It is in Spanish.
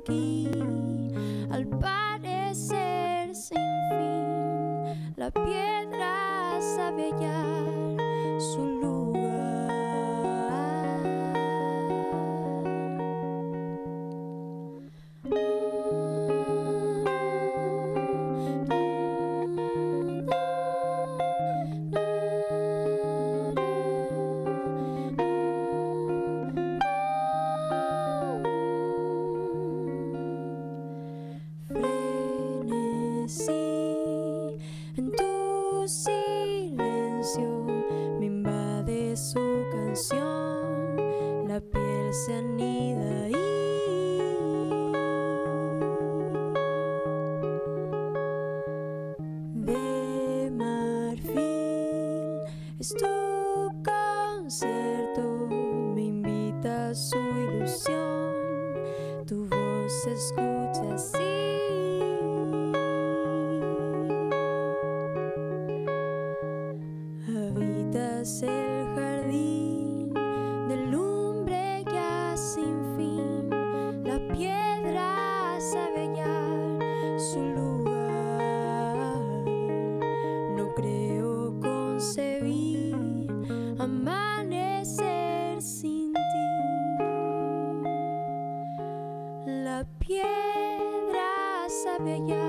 aquí, al parecer sin fin. La piedra sabe hallar su lugar. Frenesí en tu silencio, me invade su canción, la piel se anida ahí. De marfil es tu concierto, me invita a su ilusión, tu voz se escucha así. Habitas el jardín de lumbre ya sin fin, la piedra sabe hallar su lugar. No creo concebir amanecer sin ti. La piedra sabe hallar